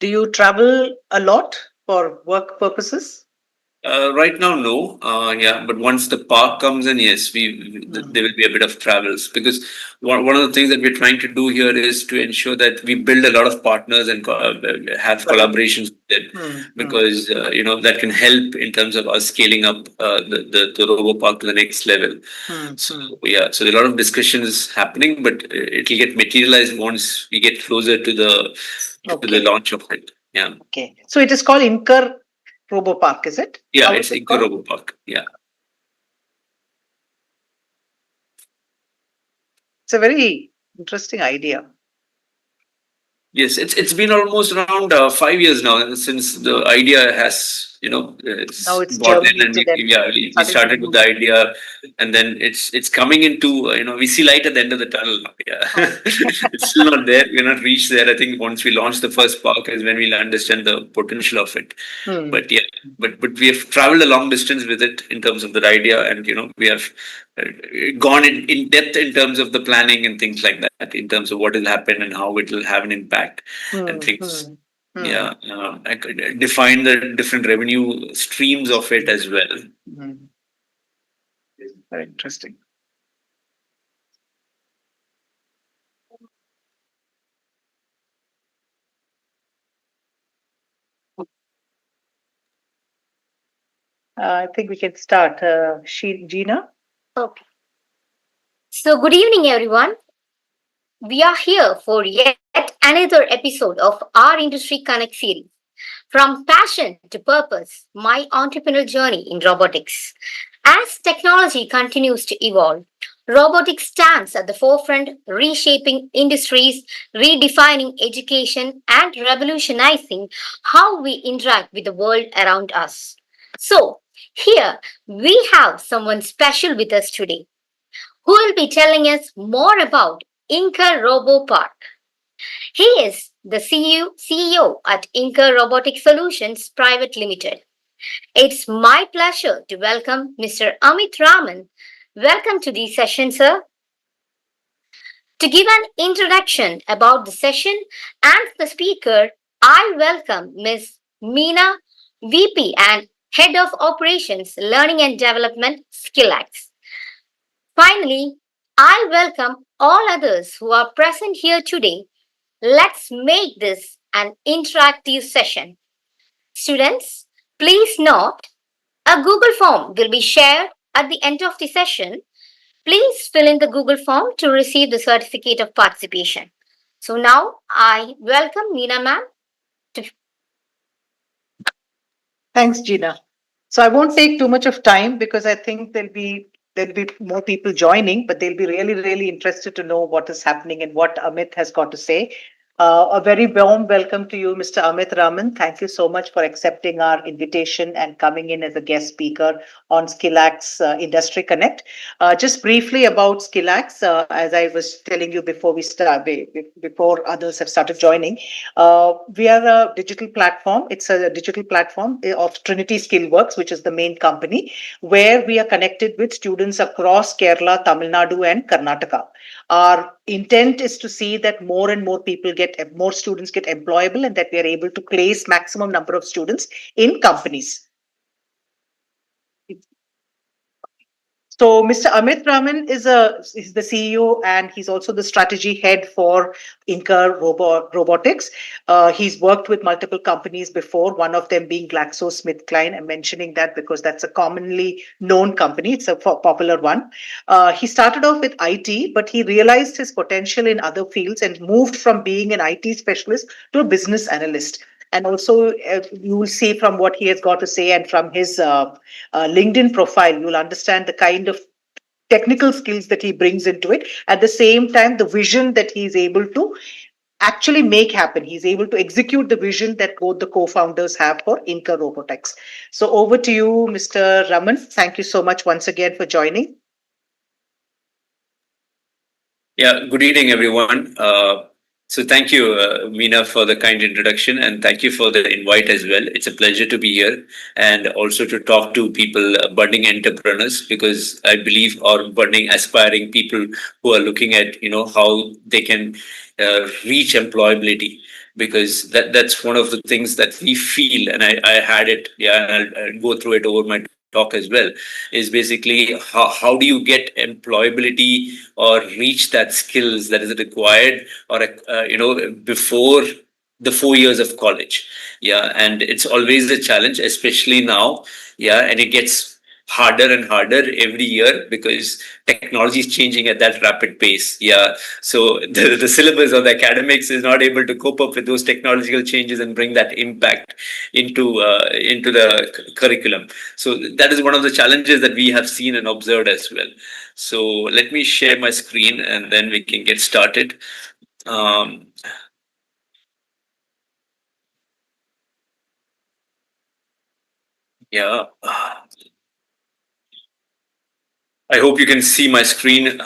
Do you travel a lot for work purposes? Right now, no. Yeah, but once the park comes in, yes, there will be a bit of travels because one of the things that we're trying to do here is to ensure that we build a lot of partners and have collaborations with them because that can help in terms of us scaling up the Robo Park to the next level. So yeah, so there are a lot of discussions happening, but it will get materialized once we get closer to the launch of it. Yeah. Okay. So it is called Incur Robo Park, is it? Yeah, it's Incur Robo Park. Yeah. It's a very interesting idea. Yes, it's been almost around 5 years now since the idea has it's Now it's bought in, and germinated we started with the idea, and then it's coming into we see light at the end of the tunnel now. Yeah, it's still not there. We're not reached there. I think once we launch the first park is when we'll understand the potential of it. But yeah, but we have traveled a long distance with it in terms of that idea, and we have gone in depth in terms of the planning and things like that, in terms of what will happen and how it will have an impact and things. Yeah, I could define the different revenue streams of it as well. Very interesting. I think we can start. Gina? Okay. So, good evening, everyone. We are here for yet another episode of our Industry Connect series. From passion to purpose, my entrepreneurial journey in robotics. As technology continues to evolve, robotics stands at the forefront, reshaping industries, redefining education, and revolutionizing how we interact with the world around us. So, here we have someone special with us today who will be telling us more about Inca Robo Park. He is the CEO at Inca Robotic Solutions Private Limited. It's my pleasure to welcome Mr. Amit Raman. Welcome to the session, sir. To give an introduction about the session and the speaker, I welcome Ms. Meena, VP and Head of Operations, Learning and Development, SkillActz. Finally, I welcome all others who are present here today. Let's make this an interactive session. Students, please note a Google form will be shared at the end of the session. Please fill in the Google form to receive the certificate of participation. So now I welcome Meena ma'am. Thanks, Gina. So I won't take too much of time because I think there'll be more people joining, but they'll be really, really interested to know what is happening and what Amit has got to say. A very warm welcome to you, Mr. Amit Raman. Thank you so much for accepting our invitation and coming in as a guest speaker on SkillActz Industry Connect. Just briefly about SkillActz, as I was telling you before we start, before others have started joining, we are a digital platform. It's a digital platform of Trinity Skillworks, which is the main company, where we are connected with students across Kerala, Tamil Nadu, and Karnataka. Our intent is to see that more and more students get employable, and that we are able to place maximum number of students in companies. So Mr. Amit Raman is the CEO, and he's also the strategy head for Inca Robotics. He's worked with multiple companies before, one of them being GlaxoSmithKline. I'm mentioning that because that's a commonly known company. It's a popular one. He started off with IT, but he realized his potential in other fields and moved from being an IT specialist to a business analyst. And also, you will see from what he has got to say and from his LinkedIn profile, you'll understand the kind of technical skills that he brings into it. At the same time, the vision that he's able to actually make happen. He's able to execute the vision that both the co-founders have for Inca Robotics. So over to you, Mr. Raman. Thank you so much once again for joining. Yeah, good evening, everyone. So thank you, Meena, for the kind introduction, and thank you for the invite as well. It's a pleasure to be here and also to talk to people, budding entrepreneurs, because I believe, or budding aspiring people who are looking at how they can reach employability, because that's one of the things that we feel, and I had it, yeah, and I'll go through it over my talk as well. Is basically how do you get employability or reach that skills that is required, or before the 4 years of college. Yeah, and it's always a challenge, especially now. Yeah, and it gets harder and harder every year because technology is changing at that rapid pace. Yeah, so the syllabus of the academics is not able to cope up with those technological changes and bring that impact into the curriculum. So that is one of the challenges that we have seen and observed as well. So let me share my screen and then we can get started. Um, yeah, I hope you can see my screen.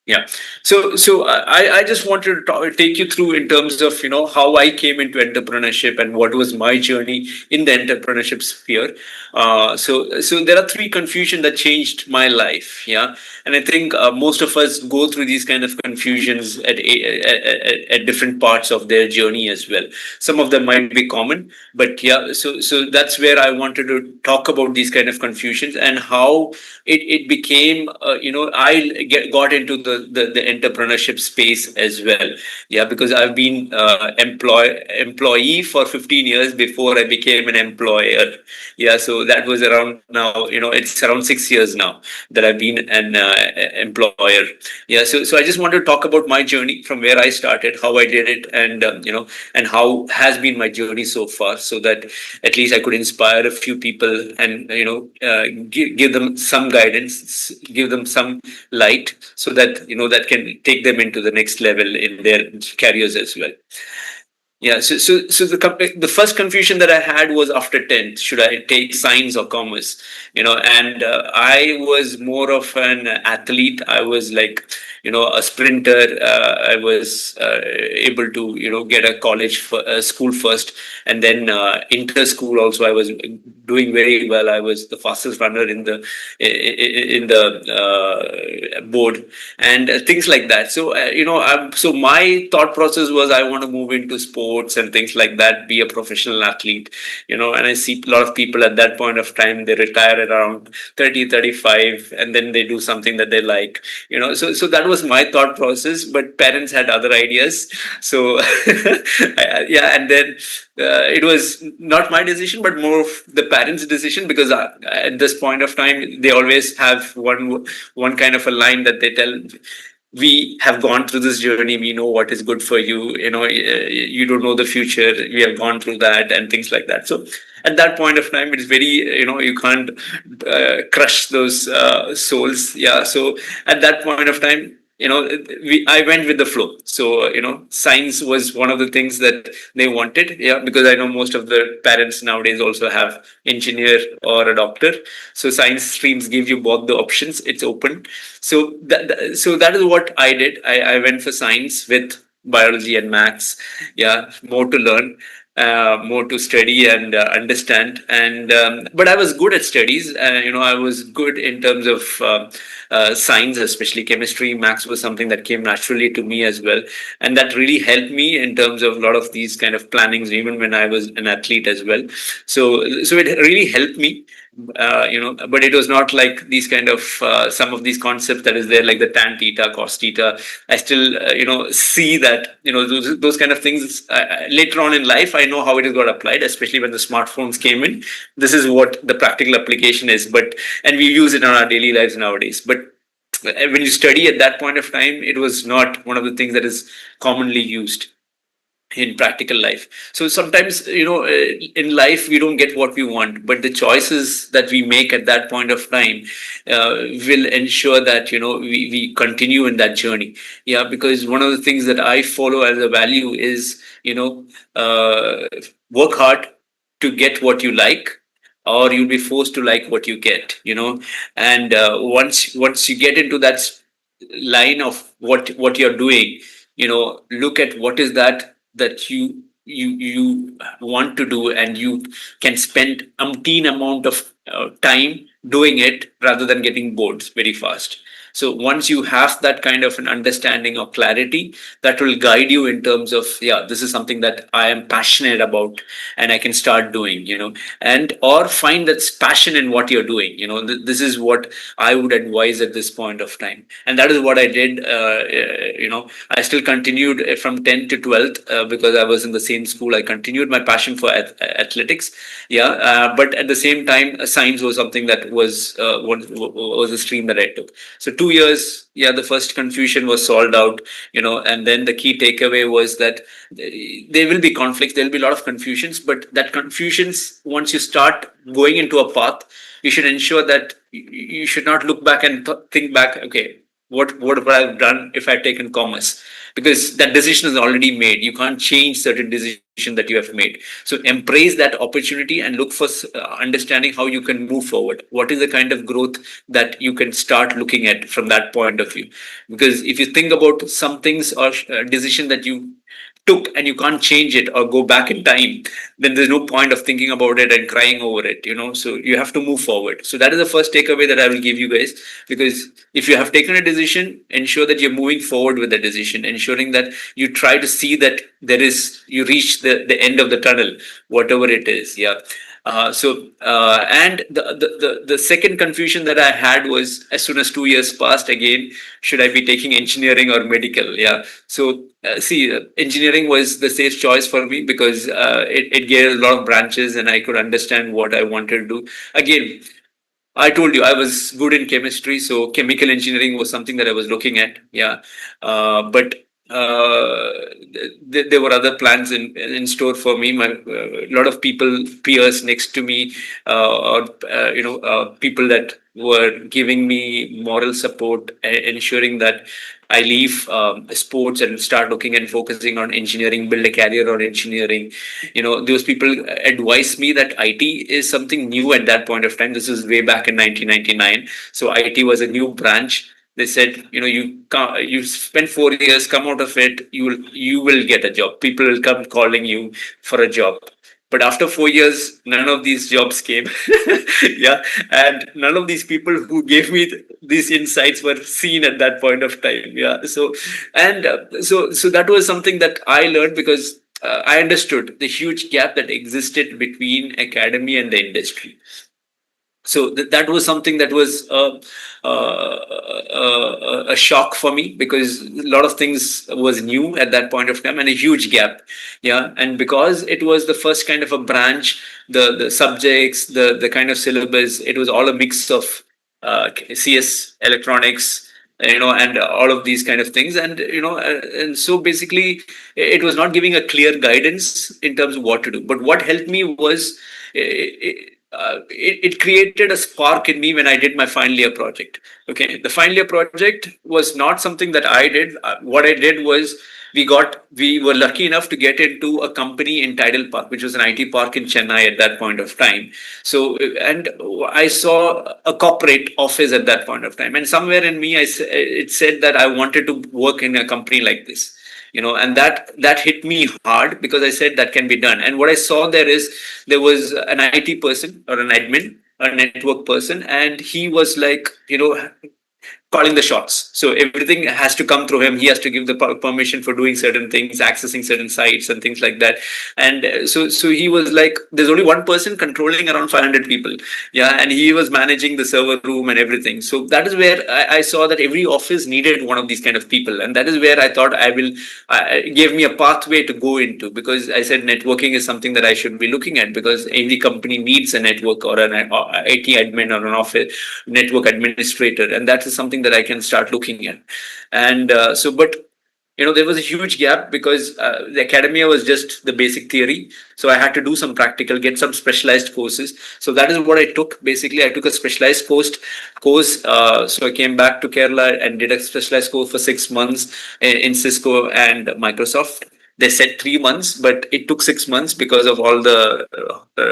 Yeah. So I just wanted to take you through in terms of how I came into entrepreneurship and what was my journey in the entrepreneurship sphere. So there are three confusion that changed my life. Yeah, and I think most of us go through these kind of confusions at different parts of their journey as well. Some of them might be common, but yeah. So that's where I wanted to talk about these kind of confusions and how it became got into the entrepreneurship space as well. Yeah, because I've been employee for 15 years before I became an employer. Yeah, so that was around now, it's around 6 years now that I've been an employer. Yeah, so I just want to talk about my journey from where I started, how I did it, and and how has been my journey so far, so that at least I could inspire a few people and give them some guidance, give them some light, so that that can take them into the next level in their careers as well. Yeah, so the first confusion that I had was after 10th, should I take science or commerce? And I was more of an athlete. I was like, a sprinter. I was able to, get a school first, and then inter school also. I was doing very well. I was the fastest runner in the board and things like that. So so my thought process was I want to move into sports and things like that, be a professional athlete. And I see a lot of people at that point of time, they retire at around 30, 35, and then they do something that they like. So that was my thought process, but parents had other ideas. So yeah, and then it was not my decision, but more of the parents' decision, because at this point of time, they always have one kind of a line that they tell: we have gone through this journey, we know what is good for you. You don't know the future, we have gone through that, and things like that. So at that point of time, it's very, you can't crush those souls. Yeah, so at that point of time, I went with the flow. So science was one of the things that they wanted. Yeah, because I know most of the parents nowadays also have engineer or a doctor. So science streams give you both the options, it's open. So that is what I did. I went for science with biology and maths. Yeah, more to learn, more to study and understand. And but I was good at studies. I was good in terms of science, especially chemistry. Maths was something that came naturally to me as well, and that really helped me in terms of a lot of these kind of plannings, even when I was an athlete as well. So it really helped me. But it was not like these kind of some of these concepts that is there, like the tan theta, cos theta. I still see that those kind of things later on in life. I know how it has got applied, especially when the smartphones came in. This is what the practical application is, and we use it in our daily lives nowadays. But when you study at that point of time, it was not one of the things that is commonly used in practical life. So sometimes in life we don't get what we want, but the choices that we make at that point of time will ensure that we continue in that journey. Yeah, because one of the things that I follow as a value is work hard to get what you like, or you'll be forced to like what you get. And once you get into that line of what you're doing, look at what is that you want to do, and you can spend umpteen amount of time doing it rather than getting bored very fast. So once you have that kind of an understanding or clarity, that will guide you in terms of, yeah, this is something that I am passionate about and I can start doing, and or find that's passion in what you're doing. This is what I would advise at this point of time. And that is what I did. I still continued from 10th to 12th because I was in the same school. I continued my passion for athletics. Yeah. But at the same time, science was something that was a stream that I took. So 2 years, yeah, the first confusion was solved out, and then the key takeaway was that there will be conflicts, there will be a lot of confusions, but that confusions, once you start going into a path, you should ensure that you should not look back and think back, okay, what would I have done if I had taken commerce? Because that decision is already made. You can't change certain decision that you have made. So embrace that opportunity and look for understanding how you can move forward. What is the kind of growth that you can start looking at from that point of view? Because if you think about some things or decision that you took and you can't change it or go back in time, then there's no point of thinking about it and crying over it, so you have to move forward. So that is the first takeaway that I will give you guys, because if you have taken a decision, ensure that you're moving forward with the decision, ensuring that you try to see that you reach the end of the tunnel, whatever it is. Yeah. And the second confusion that I had was, as soon as 2 years passed, again, should I be taking engineering or medical? Yeah. So engineering was the safe choice for me because it gave a lot of branches and I could understand what I wanted to do. Again, I told you I was good in chemistry, so chemical engineering was something that I was looking at. Yeah. But there were other plans in store for me. A lot of peers next to me, or people that were giving me moral support, ensuring that I leave sports and start looking and focusing on engineering, build a career on engineering. Those people advised me that IT is something new at that point of time. This is way back in 1999. So IT was a new branch. They said, you spend 4 years, come out of it, you will get a job. People will come calling you for a job. But after 4 years, none of these jobs came. Yeah. And none of these people who gave me these insights were seen at that point of time. Yeah. So that was something that I learned because I understood the huge gap that existed between academy and the industry. So that was something that was a shock for me because a lot of things was new at that point of time and a huge gap. Yeah. And because it was the first kind of a branch, the subjects, the kind of syllabus, it was all a mix of CS, electronics, and all of these kind of things. And so basically it was not giving a clear guidance in terms of what to do. But what helped me was it created a spark in me when I did my final year project. Okay, the final year project was not something that I did. What I did was we were lucky enough to get into a company in Tidal Park, which was an IT park in Chennai at that point of time. So, and I saw a corporate office at that point of time, and somewhere in me, it said that I wanted to work in a company like this. And that hit me hard because I said that can be done. And what I saw there was an IT person or an admin, a network person, and he was like, calling the shots. So everything has to come through him. He has to give the permission for doing certain things, accessing certain sites and things like that. And so he was like, there's only one person controlling around 500 people. Yeah. And he was managing the server room and everything. So that is where I saw that every office needed one of these kind of people. And that is where I thought it gave me a pathway to go into, because I said networking is something that I should be looking at, because every company needs a network or an IT admin or an office network administrator. And that is something that I can start looking at. And but there was a huge gap because the academia was just the basic theory. So I had to do some practical, get some specialized courses. So that is what I took. Basically, I took a specialized course. So I came back to Kerala and did a specialized course for 6 months in Cisco and Microsoft. They said 3 months, but it took 6 months because of all the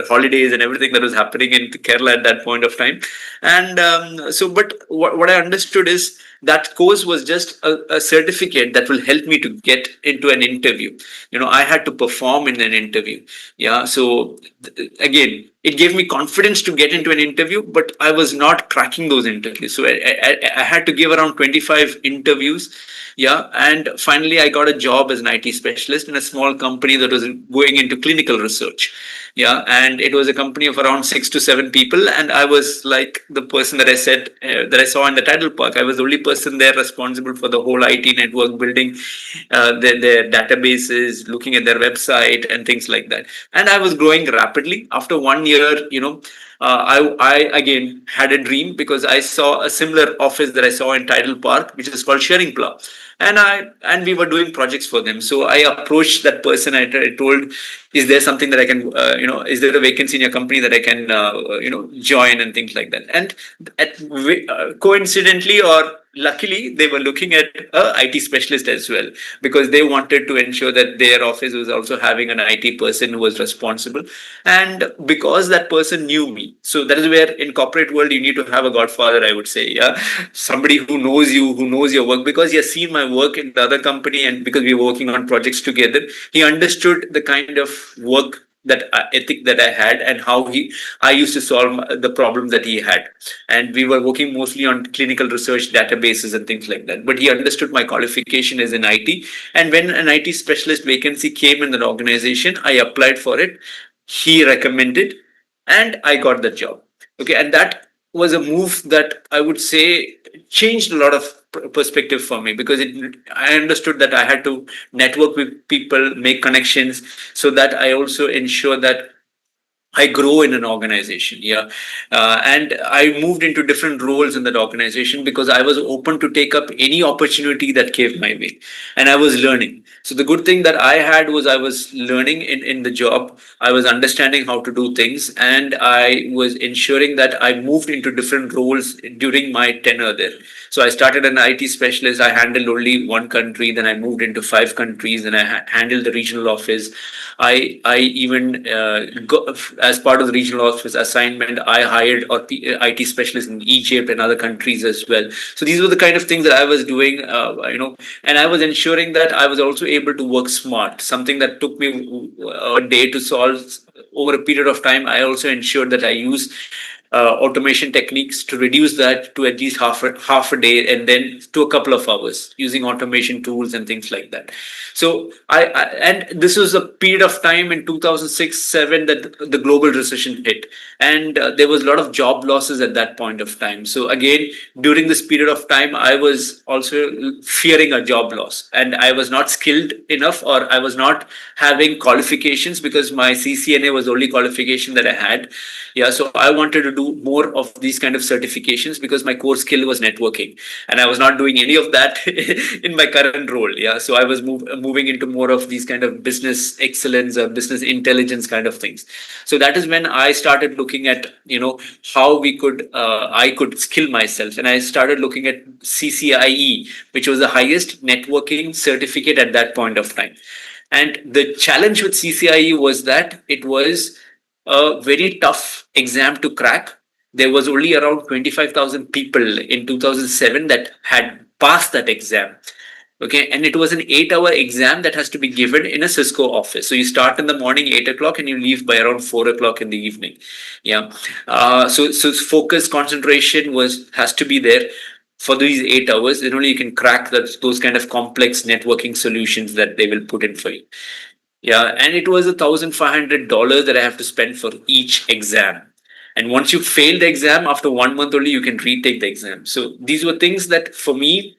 holidays and everything that was happening in Kerala at that point of time. And but what I understood is that course was just a certificate that will help me to get into an interview. I had to perform in an interview. Yeah. So again, it gave me confidence to get into an interview, but I was not cracking those interviews. So I had to give around 25 interviews. Yeah. And finally, I got a job as an IT specialist in a small company that was going into clinical research. Yeah. And it was a company of around 6 to 7 people. And I was like the person that I said, that I saw in the title park. I was the only person there responsible for the whole IT network, building their databases, looking at their website and things like that. And I was growing rapidly. After 1 year, I again had a dream because I saw a similar office that I saw in Tidal Park, which is called Sharing Plow. And we were doing projects for them. So I approached that person. I told, is there something that I can, is there a vacancy in your company that I can, join and things like that. And coincidentally or luckily, they were looking at a IT specialist as well, because they wanted to ensure that their office was also having an IT person who was responsible. And because that person knew me, so that is where in corporate world you need to have a godfather, I would say. Yeah, somebody who knows you, who knows your work, because he has seen my work in the other company, and because we were working on projects together, he understood the kind of work, that ethic that I had, and how I used to solve the problem that he had. And we were working mostly on clinical research databases and things like that. But he understood my qualification as in IT. And when an IT specialist vacancy came in that organization, I applied for it. He recommended, and I got the job. Okay. And that was a move that I would say changed a lot of perspective for me, because I understood that I had to network with people, make connections, so that I also ensure that I grow in an organization. Yeah. And I moved into different roles in that organization because I was open to take up any opportunity that came my way. And I was learning. So the good thing that I had was I was learning in the job. I was understanding how to do things. And I was ensuring that I moved into different roles during my tenure there. So I started an IT specialist. I handled only one country. Then I moved into 5 countries, and I handled the regional office. I even got, as part of the regional office assignment, I hired IT specialists in Egypt and other countries as well. So these were the kind of things that I was doing, and I was ensuring that I was also able to work smart, something that took me a day to solve over a period of time. I also ensured that I use automation techniques to reduce that to at least half a day, and then to a couple of hours using automation tools and things like that. So and this was a period of time in 2006-7 that the global recession hit, and there was a lot of job losses at that point of time. So again, during this period of time, I was also fearing a job loss, and I was not skilled enough, or I was not having qualifications, because my CCNA was the only qualification that I had. Yeah, so I wanted to do more of these kind of certifications, because my core skill was networking, and I was not doing any of that in my current role. Yeah, so I was moving into more of these kind of business excellence or business intelligence kind of things. So that is when I started looking at how I could skill myself, and I started looking at CCIE, which was the highest networking certificate at that point of time. And the challenge with CCIE was that it was a very tough exam to crack. There was only around 25,000 people in 2007 that had passed that exam. Okay, and it was an 8-hour exam that has to be given in a Cisco office. So you start in the morning 8 o'clock and you leave by around 4 o'clock in the evening. Yeah, so focus, concentration has to be there for these 8 hours. Then only you can crack those kind of complex networking solutions that they will put in for you. Yeah, and it was $1,500 that I have to spend for each exam. And once you fail the exam, after 1 month only, you can retake the exam. So these were things that for me,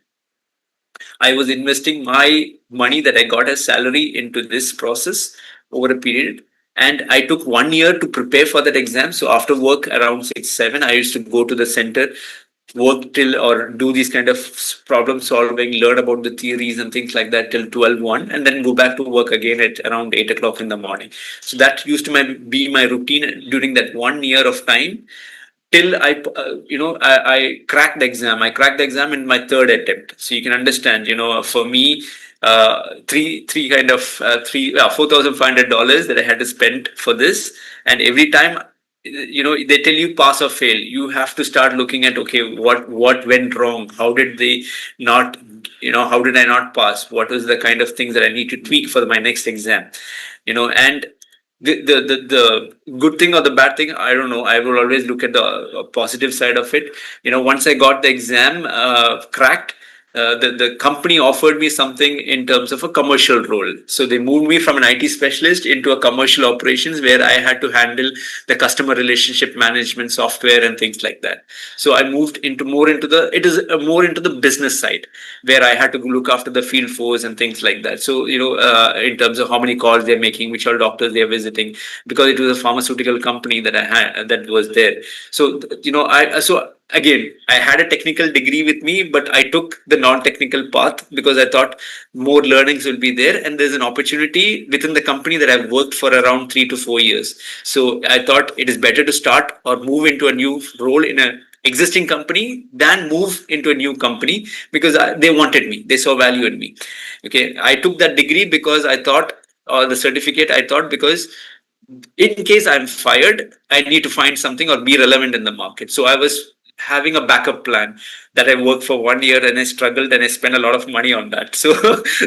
I was investing my money that I got as salary into this process over a period. And I took 1 year to prepare for that exam. So after work around 6, 7, I used to go to the center, work till or do these kind of problem solving, learn about the theories and things like that till 12, 1, and then go back to work again at around 8 o'clock in the morning. So that used to be my routine during that 1 year of time till I cracked the exam. I cracked the exam in my third attempt. So you can understand, for me, $4,500 that I had to spend for this, and every time they tell you pass or fail. You have to start looking at, okay, what went wrong? How did they not, how did I not pass? What was the kind of things that I need to tweak for my next exam? And the good thing or the bad thing, I don't know. I will always look at the positive side of it. Once I got the exam cracked, the company offered me something in terms of a commercial role. So they moved me from an IT specialist into a commercial operations where I had to handle the customer relationship management software and things like that. So I moved into more into the business side, where I had to look after the field force and things like that. So in terms of how many calls they're making, which all doctors they're visiting, because it was a pharmaceutical company that I had that was there. So again, I had a technical degree with me, but I took the non-technical path because I thought more learnings will be there, and there's an opportunity within the company that I've worked for around 3 to 4 years. So I thought it is better to start or move into a new role in a existing company than move into a new company, because they wanted me, they saw value in me. Okay, I took that degree because I thought, or the certificate, I thought, because in case I'm fired, I need to find something or be relevant in the market. So I was having a backup plan that I worked for 1 year and I struggled and I spent a lot of money on that. So,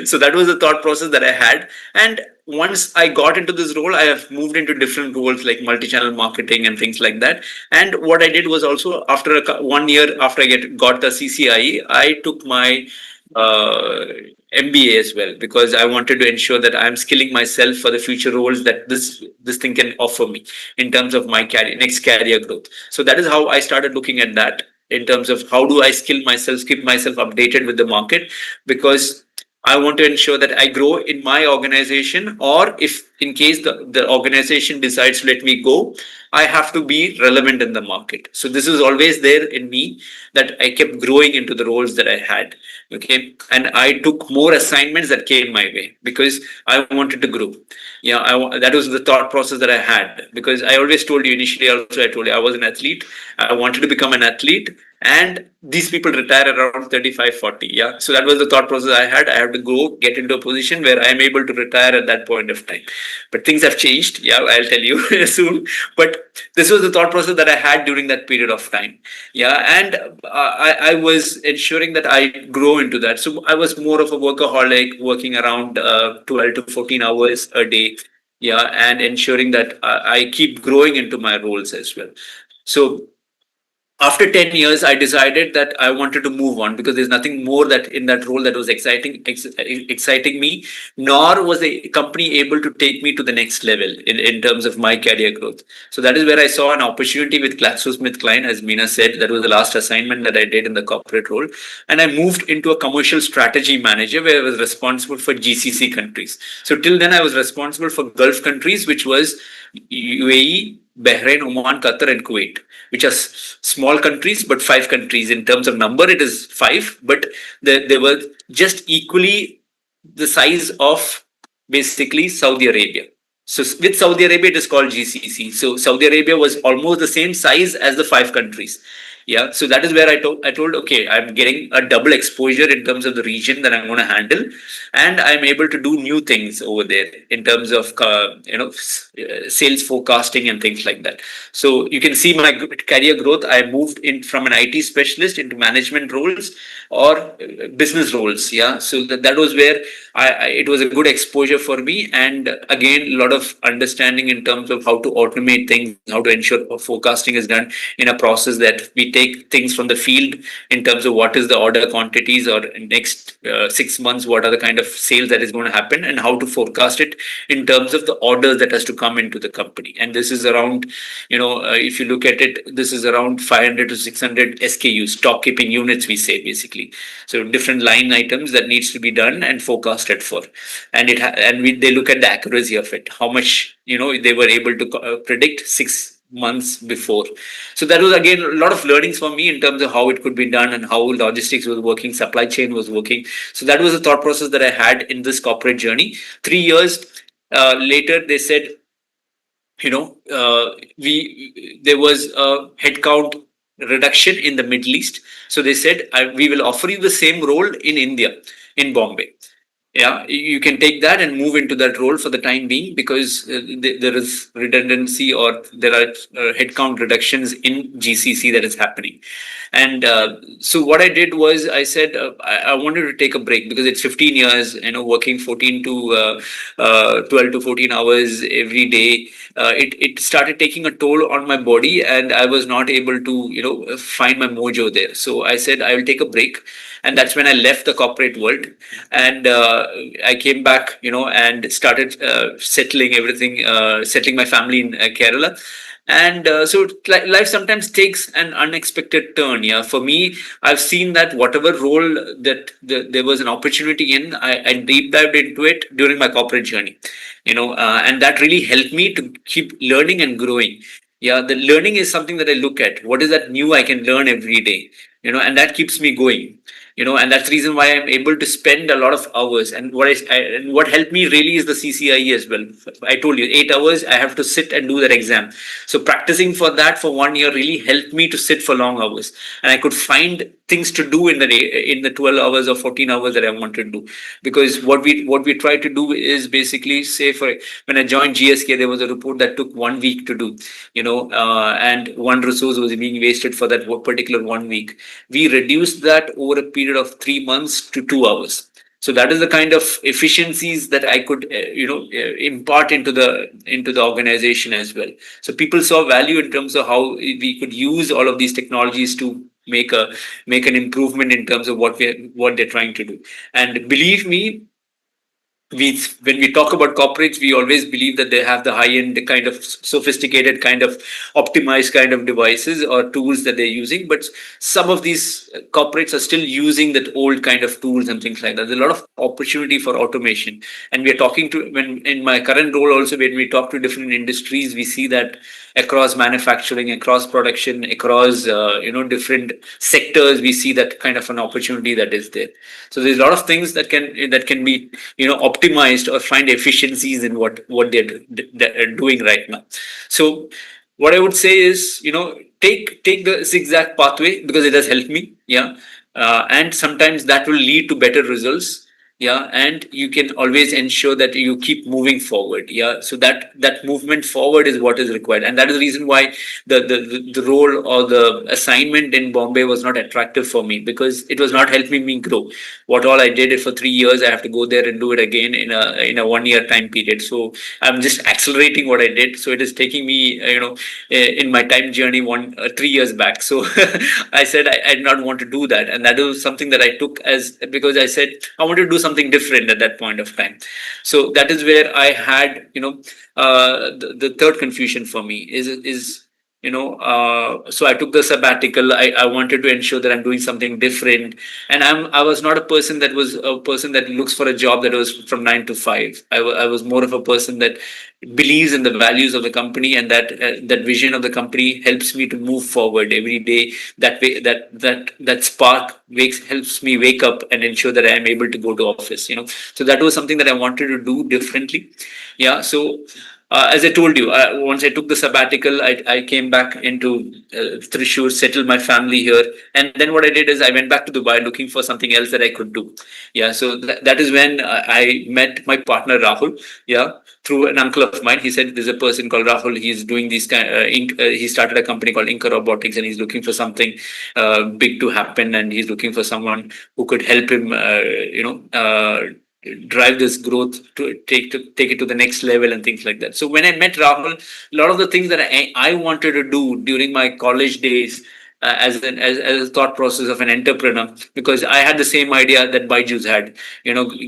so that was the thought process that I had. And once I got into this role, I have moved into different roles like multi-channel marketing and things like that. And what I did was also, after 1 year after I got the CCI, I took my uh, MBA as well, because I wanted to ensure that I'm skilling myself for the future roles that this thing can offer me in terms of my next career growth. So that is how I started looking at that, in terms of how do I skill myself, keep myself updated with the market, because I want to ensure that I grow in my organization, or if in case the organization decides to let me go, I have to be relevant in the market. So this is always there in me, that I kept growing into the roles that I had. Okay. And I took more assignments that came my way because I wanted to grow. Yeah. That was the thought process that I had, because I always told you initially, also, I told you I was an athlete. I wanted to become an athlete. And these people retire around 35, 40. Yeah. So that was the thought process I had. I have to go get into a position where I'm able to retire at that point of time. But things have changed. Yeah. I'll tell you soon. But this was the thought process that I had during that period of time. Yeah. And I was ensuring that I grow into that. So I was more of a workaholic, working around 12 to 14 hours a day. Yeah. And ensuring that I keep growing into my roles as well. So after 10 years, I decided that I wanted to move on, because there's nothing more that in that role that was exciting me, nor was the company able to take me to the next level in terms of my career growth. So that is where I saw an opportunity with GlaxoSmithKline. As Meena said, that was the last assignment that I did in the corporate role. And I moved into a commercial strategy manager, where I was responsible for GCC countries. So till then, I was responsible for Gulf countries, which was UAE, Bahrain, Oman, Qatar, and Kuwait, which are small countries, but 5 countries in terms of number. It is 5, but they were just equally the size of basically Saudi Arabia. So with Saudi Arabia, it is called GCC. So Saudi Arabia was almost the same size as the 5 countries. Yeah, so that is where I told, okay, I'm getting a double exposure in terms of the region that I'm going to handle, and I'm able to do new things over there in terms of sales forecasting and things like that. So you can see my career growth. I moved in from an IT specialist into management roles or business roles. Yeah, so that was where it was a good exposure for me, and again, a lot of understanding in terms of how to automate things, how to ensure forecasting is done in a process that we take things from the field in terms of what is the order quantities, or next 6 months, what are the kind of sales that is going to happen, and how to forecast it in terms of the orders that has to come into the company. And this is around, if you look at it, this is around 500 to 600 SKUs, stock keeping units, we say basically. So different line items that needs to be done and forecasted for, and they look at the accuracy of it, how much they were able to predict 6 months before. So that was again a lot of learnings for me in terms of how it could be done and how logistics was working, supply chain was working. So that was the thought process that I had in this corporate journey. 3 years later, they said, there was a headcount reduction in the Middle East. So they said, we will offer you the same role in India, in Bombay. Yeah, you can take that and move into that role for the time being, because there is redundancy, or there are headcount reductions in GCC that is happening. And so what I did was, I said, I wanted to take a break, because it's 15 years, working 14 to 12 to 14 hours every day. It started taking a toll on my body, and I was not able to, find my mojo there. So I said, I will take a break. And that's when I left the corporate world. And I came back, and started settling everything, settling my family in Kerala. And so life sometimes takes an unexpected turn. Yeah, for me, I've seen that whatever role that there was an opportunity in, I deep dived into it during my corporate journey. And that really helped me to keep learning and growing. Yeah, the learning is something that I look at. What is that new I can learn every day? And that keeps me going. And that's the reason why I'm able to spend a lot of hours. And and what helped me really is the CCIE as well. I told you, 8 hours I have to sit and do that exam. So practicing for that for 1 year really helped me to sit for long hours, and I could find things to do in the day, in the 12 hours or 14 hours that I wanted to do. Because what we try to do is basically, say, for when I joined GSK, there was a report that took 1 week to do, and one resource was being wasted for that particular 1 week. We reduced that over a period of 3 months to 2 hours. So that is the kind of efficiencies that I could, impart into the organization as well. So people saw value in terms of how we could use all of these technologies to make an improvement in terms of what they're trying to do. And believe me, when we talk about corporates, we always believe that they have the high end kind of sophisticated, kind of optimized kind of devices or tools that they're using. But some of these corporates are still using that old kind of tools and things like that. There's a lot of opportunity for automation. And we are talking to, when in my current role also, when we talk to different industries, we see that across manufacturing, across production, across different sectors, we see that kind of an opportunity that is there. So there's a lot of things that can be optimized or find efficiencies in what they're doing right now. So what I would say is, take the zigzag pathway, because it has helped me. Yeah. And sometimes that will lead to better results. Yeah, and you can always ensure that you keep moving forward. Yeah, so that movement forward is what is required, and that is the reason why the role or the assignment in Bombay was not attractive for me, because it was not helping me grow. What all I did it for 3 years, I have to go there and do it again in a 1 year time period. So I'm just accelerating what I did. So it is taking me, in my time journey 3 years back. So I said I did not want to do that, and that was something that I took as, because I said I wanted to do something different at that point of time. So that is where I had, the third confusion for me is so I took the sabbatical. I wanted to ensure that I'm doing something different, and I was not a person that looks for a job that was from 9 to 5. I was more of a person that believes in the values of the company, and that vision of the company helps me to move forward every day. That way, that spark helps me wake up and ensure that I am able to go to office. So that was something that I wanted to do differently. Yeah. So as I told you, once I took the sabbatical, I came back into Thrissur, settled my family here. And then what I did is I went back to Dubai looking for something else that I could do. Yeah, so that is when I met my partner Rahul. Yeah, through an uncle of mine. He said there's a person called Rahul. He's doing these he started a company called Robotics, and he's looking for something big to happen, and he's looking for someone who could help him, drive this growth to take it to the next level and things like that. So when I met Rahul, a lot of the things that I wanted to do during my college days, as a thought process of an entrepreneur, because I had the same idea that Byju's had,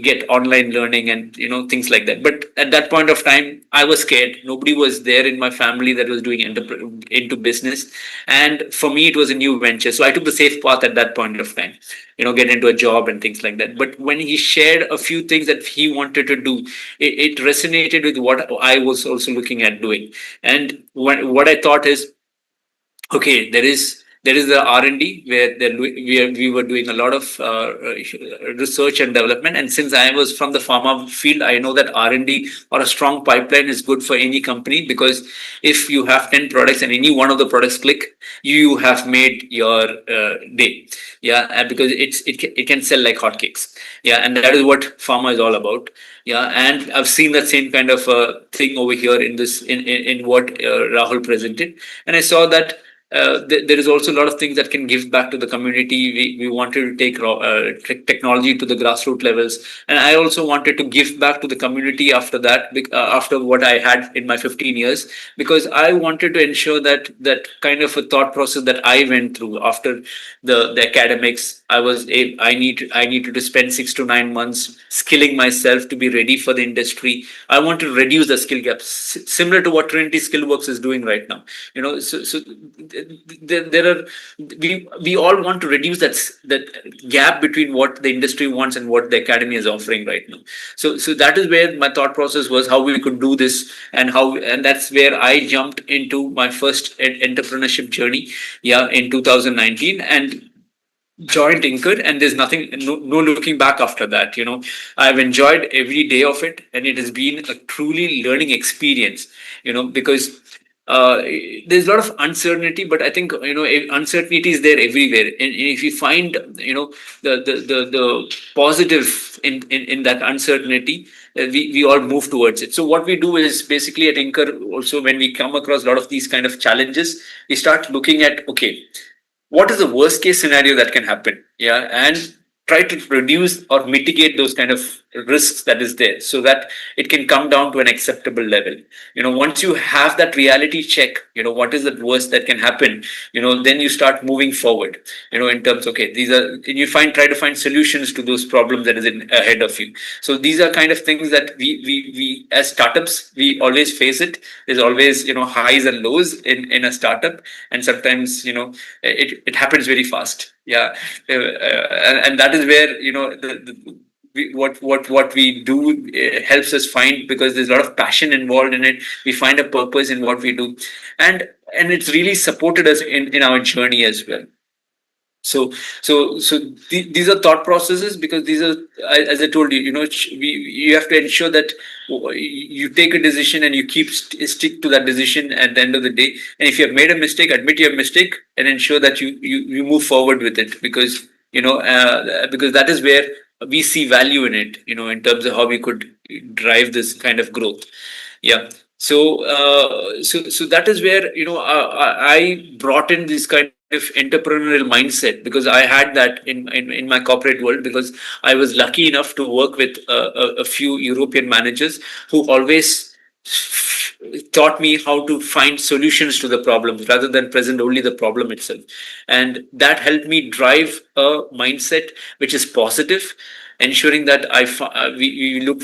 get online learning and things like that. But at that point of time, I was scared. Nobody was there in my family that was doing into business, and for me, it was a new venture. So I took the safe path at that point of time, get into a job and things like that. But when he shared a few things that he wanted to do, it resonated with what I was also looking at doing. And what I thought is, okay, there is There is the R&D where we were doing a lot of research and development. And since I was from the pharma field, I know that R&D or a strong pipeline is good for any company, because if you have 10 products and any one of the products click, you have made your day. Yeah, and because it can sell like hotcakes. Yeah, and that is what pharma is all about. Yeah, and I've seen that same kind of thing over here in this in what Rahul presented, and I saw that there is also a lot of things that can give back to the community. We wanted to take technology to the grassroots levels, and I also wanted to give back to the community after that, after what I had in my 15 years, because I wanted to ensure that that kind of a thought process that I went through after the academics. I needed to spend 6 to 9 months skilling myself to be ready for the industry. I want to reduce the skill gap, similar to what Trinity Skillworks is doing right now. So there are we all want to reduce that gap between what the industry wants and what the academy is offering right now. So that is where my thought process was, how we could do this, and that's where I jumped into my first entrepreneurship journey, yeah, in 2019, and joined Inker, and there's nothing, no looking back after that. I've enjoyed every day of it, and it has been a truly learning experience. Because there's a lot of uncertainty, but I think uncertainty is there everywhere, and if you find the positive in that uncertainty, we all move towards it. So what we do is basically at Inker, also when we come across a lot of these kind of challenges, we start looking at, okay, what is the worst case scenario that can happen? Yeah, and try to reduce or mitigate those kind of risks that is there, so that it can come down to an acceptable level. Once you have that reality check, what is the worst that can happen, then you start moving forward, in terms, okay, these are, and you try to find solutions to those problems that is ahead of you. So these are kind of things that we as startups, we always face it. There's always, highs and lows in a startup, and sometimes, it happens very fast. Yeah, and that is where what we do helps us find, because there's a lot of passion involved in it. We find a purpose in what we do, and it's really supported us in our journey as well. These are thought processes, because these are, as I told you, you have to ensure that you take a decision and you stick to that decision at the end of the day. And if you have made a mistake, admit your mistake and ensure that you move forward with it, because because that is where we see value in it, in terms of how we could drive this kind of growth. Yeah. So that is where I brought in this kind of entrepreneurial mindset, because I had that in my corporate world, because I was lucky enough to work with a few European managers who always taught me how to find solutions to the problems rather than present only the problem itself, and that helped me drive a mindset which is positive, ensuring that we look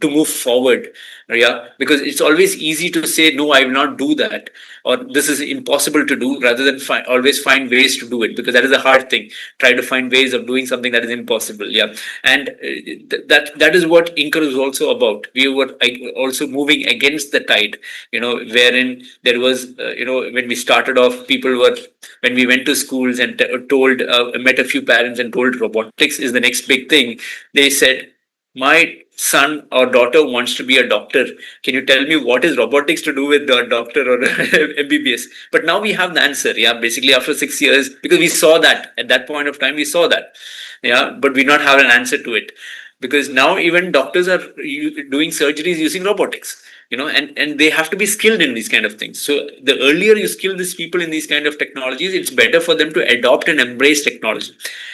to move forward. Yeah, because it's always easy to say, no, I will not do that, or this is impossible to do, rather than always find ways to do it, because that is a hard thing. Try to find ways of doing something that is impossible. Yeah, and that is what Inker is also about. We were also moving against the tide, wherein there was, when we started off, when we went to schools and told, met a few parents and told robotics is the next big thing, they said, my son or daughter wants to be a doctor. Can you tell me what is robotics to do with the doctor or MBBS? But now we have the answer. Yeah, basically after 6 years, because we saw that at that point of time, we saw that. Yeah, but we not have an answer to it, because now even doctors are doing surgeries using robotics. And they have to be skilled in these kind of things. So the earlier you skill these people in these kind of technologies, it's better for them to adopt and embrace technology.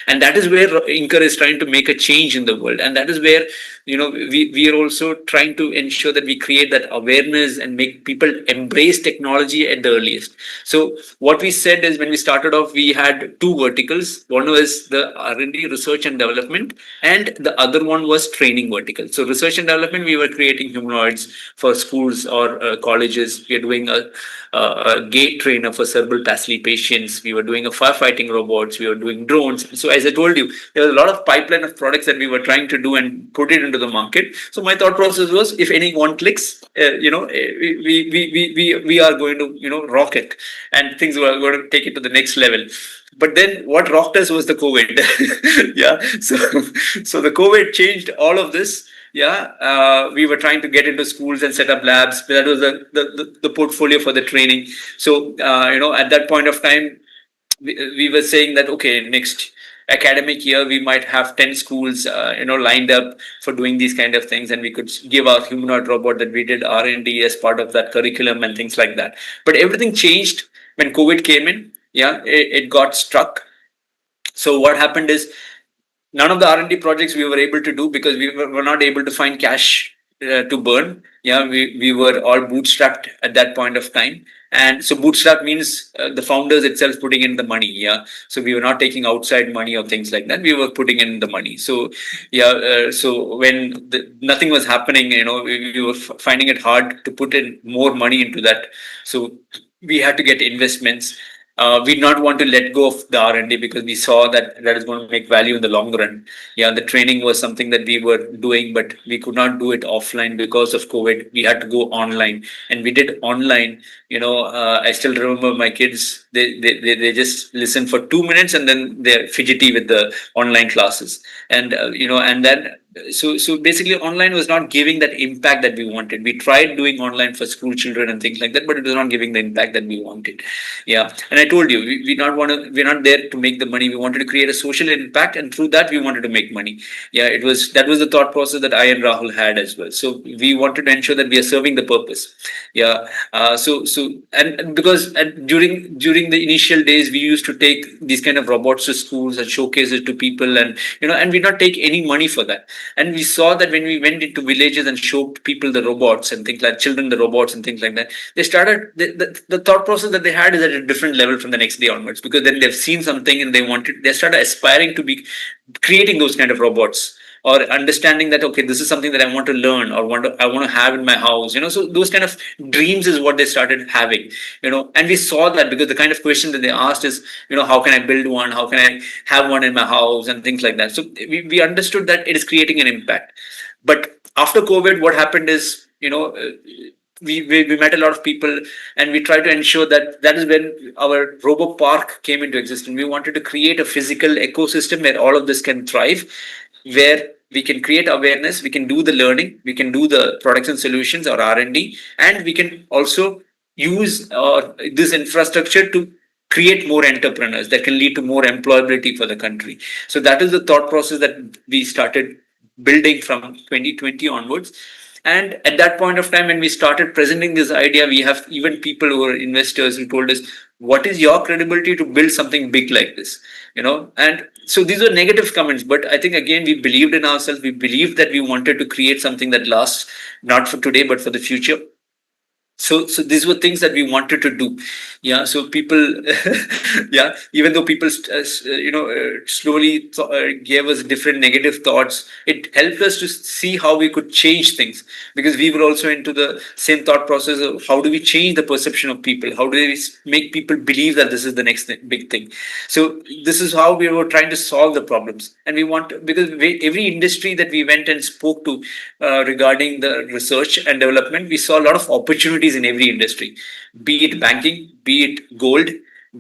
And that is where Inker is trying to make a change in the world. And that is where, we are also trying to ensure that we create that awareness and make people embrace technology at the earliest. So what we said is, when we started off, we had two verticals. One was the R&D, research and development, and the other one was training vertical. So research and development, we were creating humanoids for schools or colleges. We are doing a gait trainer for cerebral palsy patients. We were doing a firefighting robots. We were doing drones. So as I told you, there was a lot of pipeline of products that we were trying to do and put it into into the market. So my thought process was, if any one clicks, we are going to rock it, and things were going to take it to the next level. But then what rocked us was the COVID. Yeah. So the COVID changed all of this. Yeah. We were trying to get into schools and set up labs. That was the portfolio for the training. So, at that point of time, we were saying that, okay, next academic year, we might have 10 schools, lined up for doing these kind of things. And we could give our humanoid robot that we did R&D as part of that curriculum and things like that. But everything changed when COVID came in. Yeah, it got struck. So what happened is, none of the R&D projects we were able to do because we were not able to find cash to burn. Yeah, we were all bootstrapped at that point of time. And so bootstrap means the founders itself putting in the money. Yeah. So we were not taking outside money or things like that. We were putting in the money. So, yeah. So when nothing was happening, we were finding it hard to put in more money into that. So we had to get investments. We not want to let go of the R&D because we saw that is going to make value in the long run. Yeah, the training was something that we were doing, but we could not do it offline because of COVID. We had to go online, and we did online. I still remember my kids. They just listen for 2 minutes and then they're fidgety with the online classes, and and then. So basically, online was not giving that impact that we wanted. We tried doing online for school children and things like that, but it was not giving the impact that we wanted. Yeah, and I told you, we're not there to make the money. We wanted to create a social impact, and through that, we wanted to make money. Yeah, that was the thought process that I and Rahul had as well. So we wanted to ensure that we are serving the purpose. Yeah. And because during the initial days, we used to take these kind of robots to schools and showcase it to people, and we not take any money for that. And we saw that when we went into villages and showed people the robots and things like children, the robots and things like that, they started the thought process that they had is at a different level from the next day onwards, because then they've seen something and they started aspiring to be creating those kind of robots, or understanding that, okay, this is something that I want to learn or I want to have in my house. So those kind of dreams is what they started having. And we saw that because the kind of question that they asked is, how can I build one? How can I have one in my house and things like that? So we understood that it is creating an impact. But after COVID, what happened is, we met a lot of people, and we tried to ensure that is when our Robo Park came into existence. We wanted to create a physical ecosystem where all of this can thrive, where we can create awareness, we can do the learning, we can do the products and solutions or R&D, and we can also use this infrastructure to create more entrepreneurs that can lead to more employability for the country. So that is the thought process that we started building from 2020 onwards. And at that point of time, when we started presenting this idea, we have even people who are investors who told us, what is your credibility to build something big like this? And so these were negative comments, but I think, again, we believed in ourselves. We believed that we wanted to create something that lasts, not for today, but for the future. So these were things that we wanted to do. Yeah. So people, yeah, even though people, slowly gave us different negative thoughts, it helped us to see how we could change things, because we were also into the same thought process of how do we change the perception of people? How do we make people believe that this is the next big thing? So this is how we were trying to solve the problems. And because every industry that we went and spoke to regarding the research and development, we saw a lot of opportunities in every industry, be it banking, be it gold,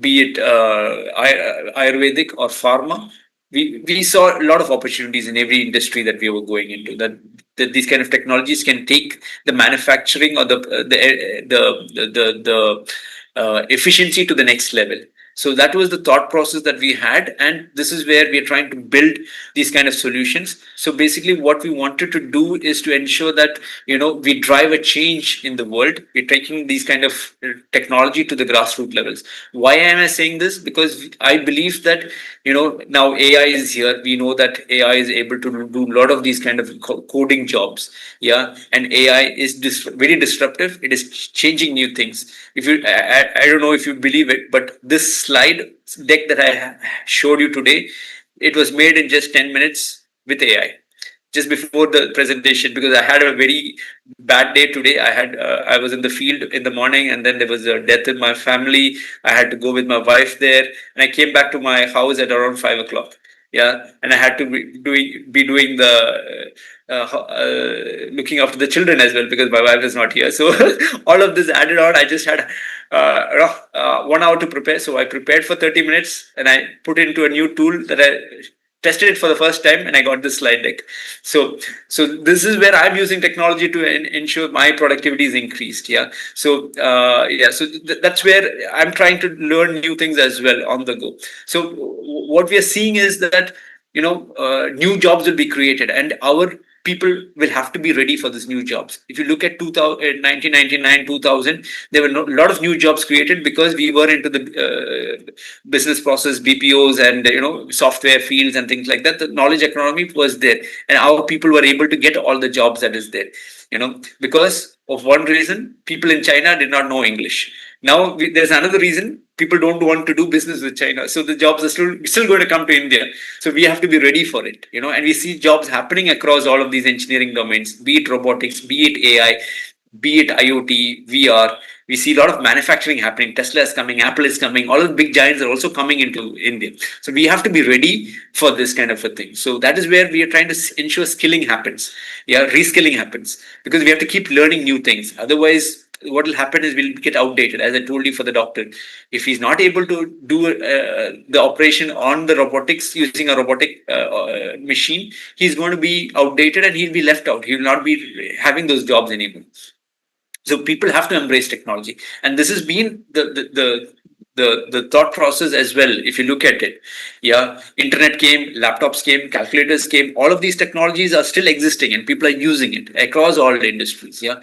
be it Ayurvedic or pharma. We saw a lot of opportunities in every industry that we were going into, that these kind of technologies can take the manufacturing or the efficiency to the next level. So that was the thought process that we had, and this is where we are trying to build these kind of solutions. So basically, what we wanted to do is to ensure that we drive a change in the world. We're taking these kind of technology to the grassroots levels. Why am I saying this? Because I believe that now AI is here. We know that AI is able to do a lot of these kind of coding jobs. Yeah, and AI is very disruptive. It is changing new things. If you, I don't know if you believe it, but this slide deck that I showed you today, it was made in just 10 minutes with AI, just before the presentation, because I had a very bad day today. I was in the field in the morning, and then there was a death in my family. I had to go with my wife there, and I came back to my house at around 5 o'clock. Yeah, and I had to be doing looking after the children as well because my wife is not here. So all of this added on, I just had 1 hour to prepare. So I prepared for 30 minutes and I put into a new tool that I tested it for the first time and I got this slide deck. So this is where I'm using technology to ensure my productivity is increased. Yeah. So so that's where I'm trying to learn new things as well on the go. So what we are seeing is that new jobs will be created and our people will have to be ready for these new jobs. If you look at 2000, 1999, 2000, there were a lot of new jobs created because we were into the business process, BPOs, and software fields and things like that. The knowledge economy was there, and our people were able to get all the jobs that is there. Because of one reason, people in China did not know English. Now there's another reason, people don't want to do business with China, so the jobs are still going to come to India. So we have to be ready for it, and we see jobs happening across all of these engineering domains, be it robotics, be it AI, be it IoT, VR. We see a lot of manufacturing happening. Tesla is coming, Apple is coming, all of the big giants are also coming into India. So we have to be ready for this kind of a thing. So that is where we are trying to ensure skilling happens. Yeah, reskilling happens because we have to keep learning new things. Otherwise, what will happen is we'll get outdated. As I told you for the doctor, if he's not able to do the operation on the robotics using a robotic machine, he's going to be outdated and he'll be left out. He will not be having those jobs anymore. So people have to embrace technology, and this has been the thought process as well. If you look at it, yeah, internet came, laptops came, calculators came. All of these technologies are still existing, and people are using it across all the industries. Yeah,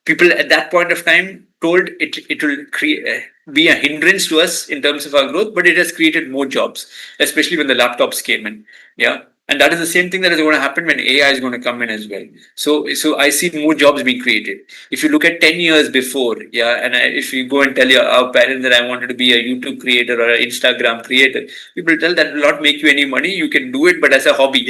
people at that point of time told it will create be a hindrance to us in terms of our growth, but it has created more jobs, especially when the laptops came in. Yeah. And that is the same thing that is going to happen when AI is going to come in as well. So I see more jobs being created. If you look at 10 years before, yeah, and if you go and tell our parents that I wanted to be a YouTube creator or an Instagram creator, people tell that will not make you any money. You can do it, but as a hobby.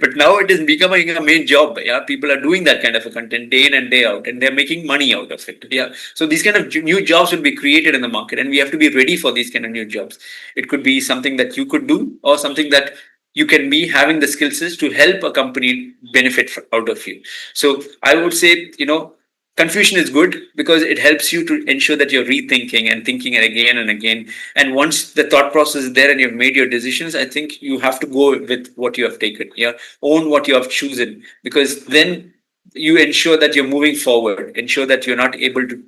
But now it is becoming a main job. Yeah, people are doing that kind of a content day in and day out, and they're making money out of it. Yeah, so these kind of new jobs will be created in the market, and we have to be ready for these kind of new jobs. It could be something that you could do, or something that you can be having the skill sets to help a company benefit out of you. So I would say, confusion is good because it helps you to ensure that you're rethinking and thinking again and again. And once the thought process is there and you've made your decisions, I think you have to go with what you have taken. Yeah, own what you have chosen, because then you ensure that you're moving forward, ensure that you're not able to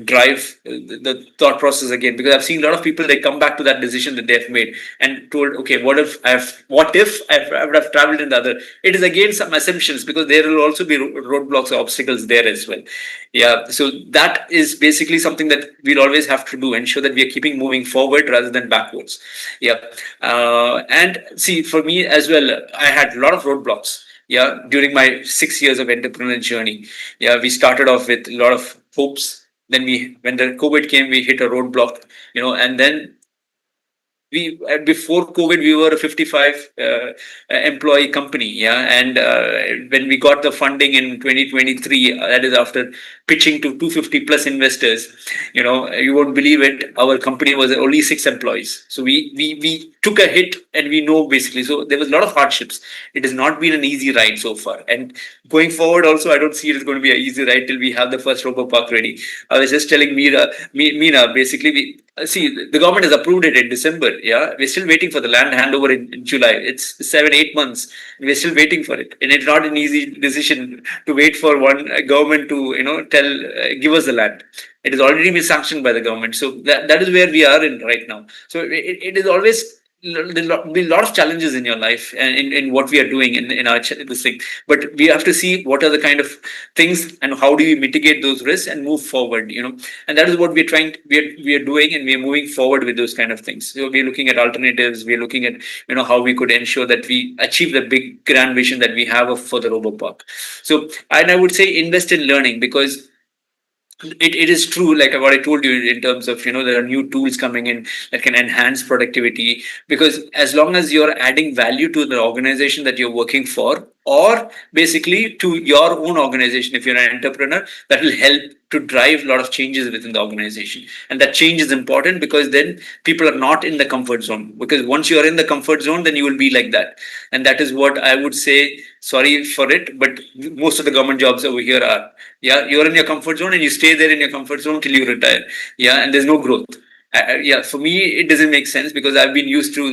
drive the thought process again. Because I've seen a lot of people, they come back to that decision that they've made and told, okay, what if I would have traveled in the other. It is again some assumptions, because there will also be roadblocks or obstacles there as well. Yeah, so that is basically something that we'll always have to do, ensure that we are keeping moving forward rather than backwards. Yeah, and see, for me as well, I had a lot of roadblocks. Yeah, during my 6 years of entrepreneurial journey. Yeah, we started off with a lot of hopes. Then when the COVID came, we hit a roadblock, and then before COVID, we were a 55 employee company. Yeah, and when we got the funding in 2023, that is after pitching to 250 plus investors, you won't believe it, our company was only 6 employees. So we took a hit, and we know basically. So there was a lot of hardships. It has not been an easy ride so far, and going forward also, I don't see it is going to be an easy ride till we have the first robo park ready. I was just telling Meena, basically the government has approved it in December. Yeah, we're still waiting for the land handover in July. It's 7-8 months. We're still waiting for it, and it's not an easy decision to wait for one government to give us the land. It has already been sanctioned by the government. So that is where we are in right now. So it is always. There'll be a lot of challenges in your life and in what we are doing in our this thing, but we have to see what are the kind of things and how do we mitigate those risks and move forward, and that is what we are doing, and we are moving forward with those kind of things. So we're looking at alternatives, we're looking at how we could ensure that we achieve the big grand vision that we have for the RoboPark. So, and I would say invest in learning, because it is true, like what I told you, in terms of there are new tools coming in that can enhance productivity, because as long as you're adding value to the organization that you're working for, or basically to your own organization. If you're an entrepreneur, that will help to drive a lot of changes within the organization. And that change is important because then people are not in the comfort zone. Because once you are in the comfort zone, then you will be like that. And that is what I would say. Sorry for it, but most of the government jobs over here are, yeah, you're in your comfort zone and you stay there in your comfort zone till you retire. Yeah, and there's no growth. Yeah, for me it doesn't make sense because I've been used to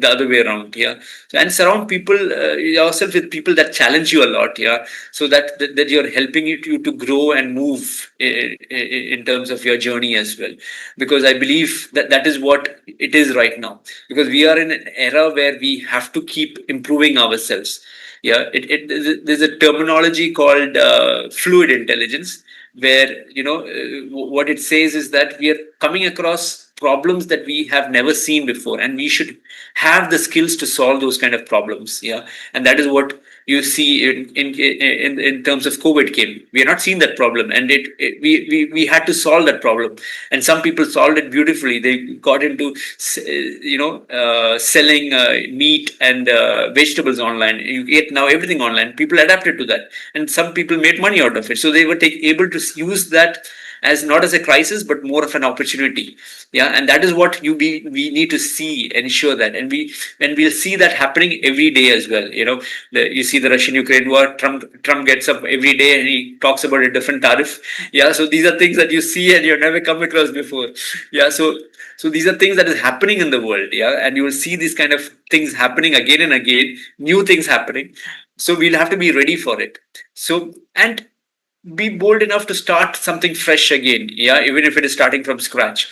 the other way around. Yeah, so, and surround people yourself with people that challenge you a lot. Yeah, so that you're helping you to grow and move in terms of your journey as well, because I believe that is what it is right now, because we are in an era where we have to keep improving ourselves. Yeah, there's a terminology called fluid intelligence, where what it says is that we are coming across problems that we have never seen before, and we should have the skills to solve those kind of problems. Yeah, and that is what you see in terms of COVID came. We are not seeing that problem, and we had to solve that problem, and some people solved it beautifully. They got into selling meat and vegetables online. You get now everything online. People adapted to that, and some people made money out of it. So they were able to use that as not as a crisis but more of an opportunity. Yeah, and that is what we need to see, ensure that, and we'll see that happening every day as well. You see the Russian-Ukraine war. Trump gets up every day and he talks about a different tariff. Yeah, so these are things that you see and you've never come across before. Yeah, so these are things that is happening in the world. Yeah, and you will see these kind of things happening again and again, new things happening. So we'll have to be ready for it. So, and be bold enough to start something fresh again. Yeah, even if it is starting from scratch.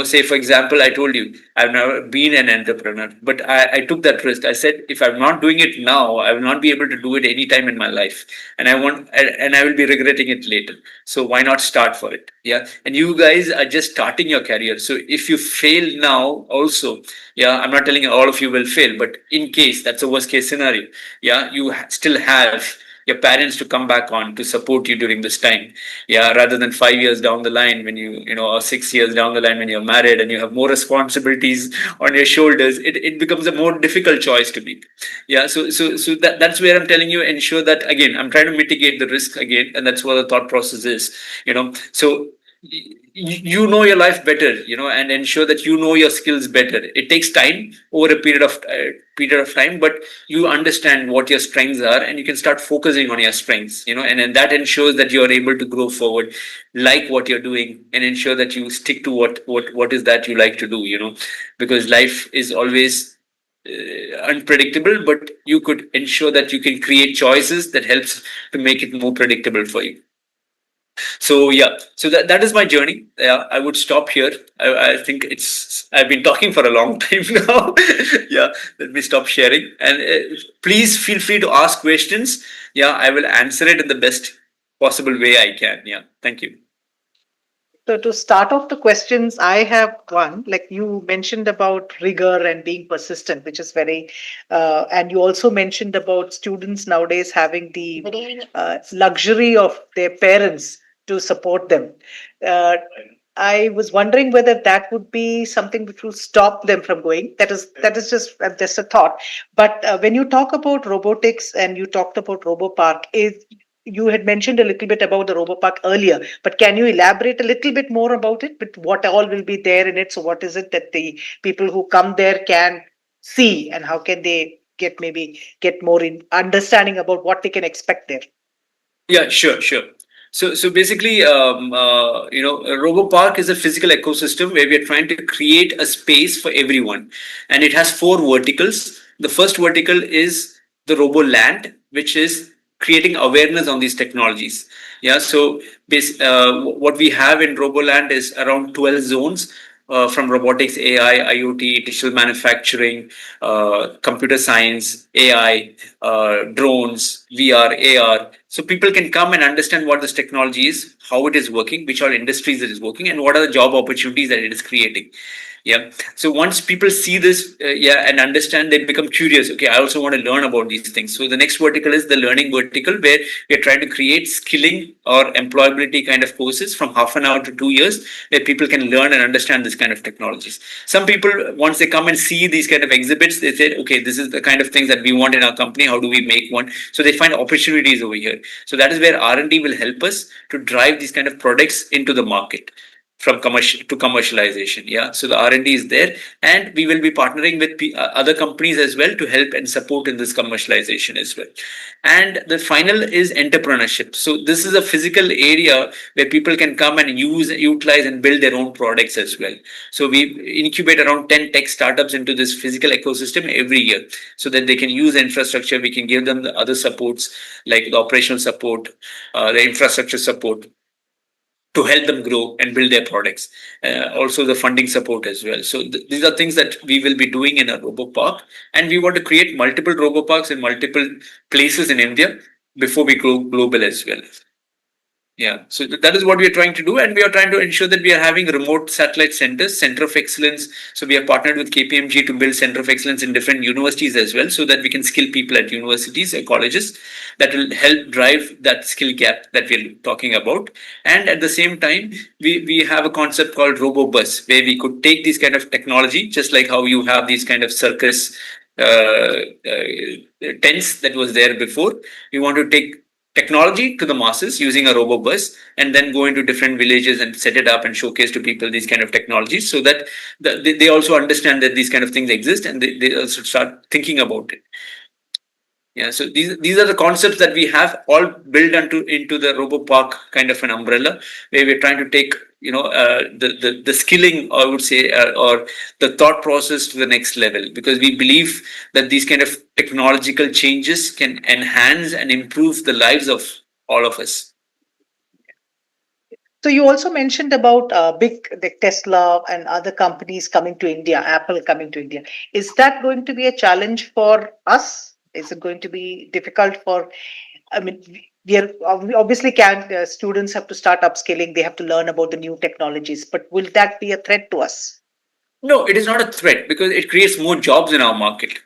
Say for example, I told you I've never been an entrepreneur, but I took that risk. I said, if I'm not doing it now, I will not be able to do it anytime in my life, and I will be regretting it later. So why not start for it? Yeah, and you guys are just starting your career. So if you fail now also, yeah, I'm not telling you all of you will fail, but in case that's a worst case scenario, yeah, you still have your parents to come back on to support you during this time. Yeah, rather than 5 years down the line when or 6 years down the line when you're married and you have more responsibilities on your shoulders, it becomes a more difficult choice to make. Yeah, so that's where I'm telling you, ensure that, again, I'm trying to mitigate the risk again, and that's what the thought process is. So you know your life better, and ensure that you know your skills better. It takes time over a period of time, but you understand what your strengths are and you can start focusing on your strengths, and then that ensures that you're able to grow forward, like what you're doing, and ensure that you stick to what is that you like to do, because life is always unpredictable, but you could ensure that you can create choices that helps to make it more predictable for you. So yeah, so that is my journey. Yeah, I would stop here. I think I've been talking for a long time now. Yeah, let me stop sharing, and please feel free to ask questions. Yeah, I will answer it in the best possible way I can. Yeah, thank you. So to start off the questions, I have one. Like you mentioned about rigor and being persistent, which is very, and you also mentioned about students nowadays having the luxury of their parents to support them. I was wondering whether that would be something which will stop them from going. That is just a thought. But when you talk about robotics and you talked about RoboPark, you had mentioned a little bit about the RoboPark earlier, but can you elaborate a little bit more about it? But what all will be there in it? So what is it that the people who come there can see, and how can they get more in understanding about what they can expect there? Yeah, sure. So basically, RoboPark is a physical ecosystem where we are trying to create a space for everyone, and it has 4 verticals. The first vertical is the RoboLand, which is creating awareness on these technologies. Yeah, so what we have in RoboLand is around 12 zones. From robotics, AI, IoT, digital manufacturing, computer science, AI, drones, VR, AR. So people can come and understand what this technology is, how it is working, which all industries it is working, and what are the job opportunities that it is creating. Yeah. So once people see this, and understand, they become curious. Okay, I also want to learn about these things. So the next vertical is the learning vertical, where we're trying to create skilling or employability kind of courses from half an hour to 2 years, where people can learn and understand this kind of technologies. Some people, once they come and see these kind of exhibits, they say, okay, this is the kind of things that we want in our company. How do we make one? So they find opportunities over here. So that is where R&D will help us to drive these kind of products into the market, from commercial to commercialization. Yeah, so the R&D is there, and we will be partnering with other companies as well to help and support in this commercialization as well. And the final is entrepreneurship. So this is a physical area where people can come and utilize and build their own products as well. So we incubate around 10 tech startups into this physical ecosystem every year, so that they can use infrastructure. We can give them the other supports, like the operational support, the infrastructure support, to help them grow and build their products. Also the funding support as well. So these are things that we will be doing in a RoboPark, and we want to create multiple RoboParks in multiple places in India before we go global as well. Yeah, so that is what we are trying to do, and we are trying to ensure that we are having remote satellite centers, center of excellence. So we are partnered with KPMG to build center of excellence in different universities as well, so that we can skill people at universities or colleges. That will help drive that skill gap that we're talking about. And at the same time, we have a concept called RoboBus, where we could take this kind of technology, just like how you have these kind of circus tents that was there before. We want to take technology to the masses using a RoboBus, and then go into different villages and set it up and showcase to people these kind of technologies, so that they also understand that these kind of things exist, and they also start thinking about it. Yeah, so these are the concepts that we have all built into the RoboPark kind of an umbrella, where we're trying to take the skilling, I would say, or the thought process to the next level, because we believe that these kind of technological changes can enhance and improve the lives of all of us. So you also mentioned about big like Tesla and other companies coming to India, Apple coming to India. Is that going to be a challenge for us? Is it going to be difficult for? I mean, we are we obviously can. Students have to start upskilling. They have to learn about the new technologies. But will that be a threat to us? No, it is not a threat, because it creates more jobs in our market.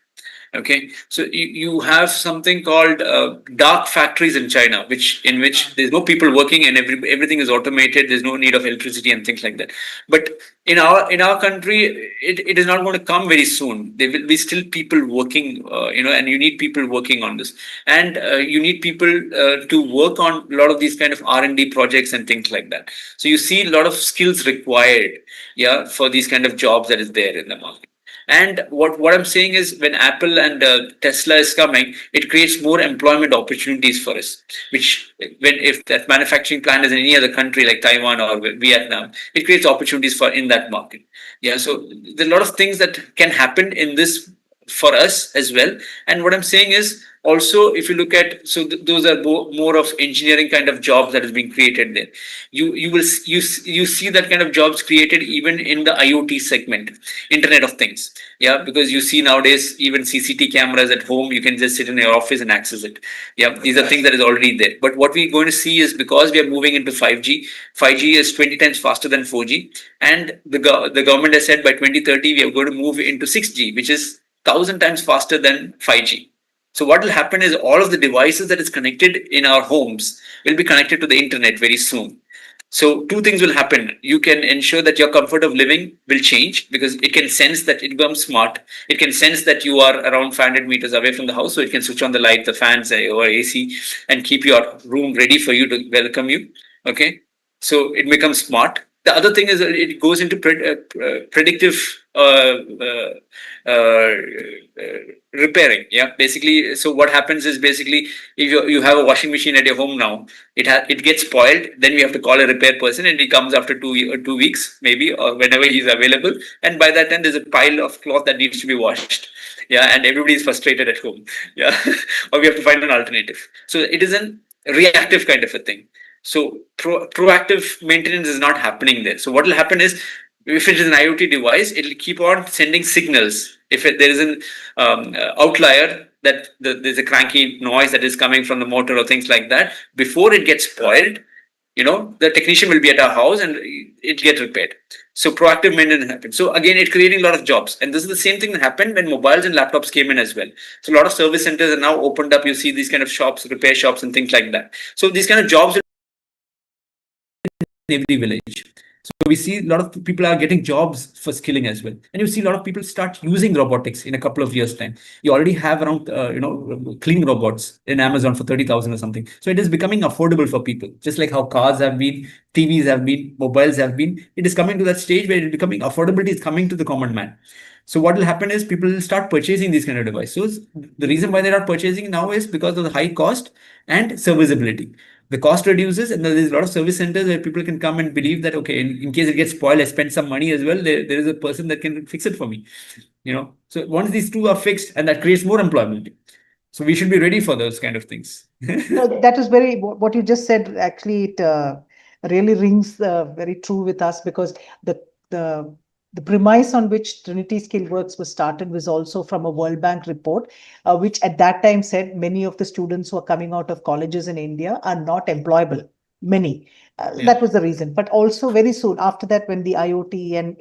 Okay, so you have something called dark factories in China, which there's no people working, and everything is automated. There's no need of electricity and things like that. But in our country, it is not going to come very soon. There will be still people working, and you need people working on this, and you need people to work on a lot of these kind of R&D projects and things like that. So you see a lot of skills required, yeah, for these kind of jobs that is there in the market. And what I'm saying is, when Apple and Tesla is coming, it creates more employment opportunities for us. Which, if that manufacturing plant is in any other country like Taiwan or Vietnam, it creates opportunities for in that market. Yeah, so there are a lot of things that can happen in this for us as well. And what I'm saying is, also, if you look at, so those are more of engineering kind of jobs that is being created there. You see that kind of jobs created even in the IoT segment, Internet of Things. Yeah, because you see nowadays even CCTV cameras at home, you can just sit in your office and access it. Yeah, these are things that is already there. But what we're going to see is, because we are moving into 5G, 5G is 20 times faster than 4G, and the government has said by 2030 we are going to move into 6G, which is 1,000 times faster than 5G. So what will happen is, all of the devices that is connected in our homes will be connected to the internet very soon. So two things will happen. You can ensure that your comfort of living will change, because it can sense that it becomes smart. It can sense that you are around 500 meters away from the house, so it can switch on the light, the fans, or AC, and keep your room ready for you to welcome you. Okay, so it becomes smart. The other thing is, it goes into predictive repairing. Yeah, basically. So what happens is, basically, if you have a washing machine at your home now, it gets spoiled. Then we have to call a repair person, and he comes after 2 weeks maybe, or whenever he's available. And by that time, there's a pile of cloth that needs to be washed. Yeah, and everybody is frustrated at home. Yeah, or we have to find an alternative. So it is a reactive kind of a thing. So proactive maintenance is not happening there. So what will happen is, if it is an IoT device, it will keep on sending signals. If there is an outlier, that there's a cranky noise that is coming from the motor or things like that, before it gets spoiled, the technician will be at our house and it gets repaired. So proactive maintenance happened. So again, it creating a lot of jobs. And this is the same thing that happened when mobiles and laptops came in as well. So a lot of service centers are now opened up. You see these kind of shops, repair shops and things like that. So these kind of jobs in every village. So we see a lot of people are getting jobs for skilling as well. And you see a lot of people start using robotics in a couple of years' time. You already have around, cleaning robots in Amazon for 30,000 or something. So it is becoming affordable for people, just like how cars have been, TVs have been, mobiles have been. It is coming to that stage where it is becoming affordability is coming to the common man. So what will happen is people will start purchasing these kind of devices. The reason why they are purchasing now is because of the high cost and serviceability. The cost reduces, and there's a lot of service centers where people can come and believe that, okay, in case it gets spoiled, I spend some money as well. There is a person that can fix it for me. So once these two are fixed, and that creates more employment. So we should be ready for those kind of things. No, that is what you just said. Actually, it really rings very true with us, because the the the premise on which Trinity Skill Works was started was also from a World Bank report, which at that time said many of the students who are coming out of colleges in India are not employable. Many. Yeah. That was the reason. But also very soon after that, when the IoT and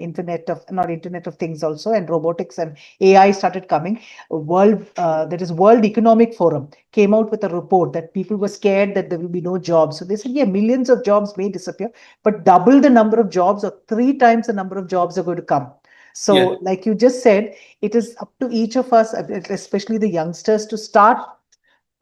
not Internet of Things also, and robotics and AI started coming, that is World Economic Forum came out with a report that people were scared that there will be no jobs. So they said, yeah, millions of jobs may disappear, but double the number of jobs or 3 times the number of jobs are going to come. So, Yeah. like you just said, it is up to each of us, especially the youngsters, to start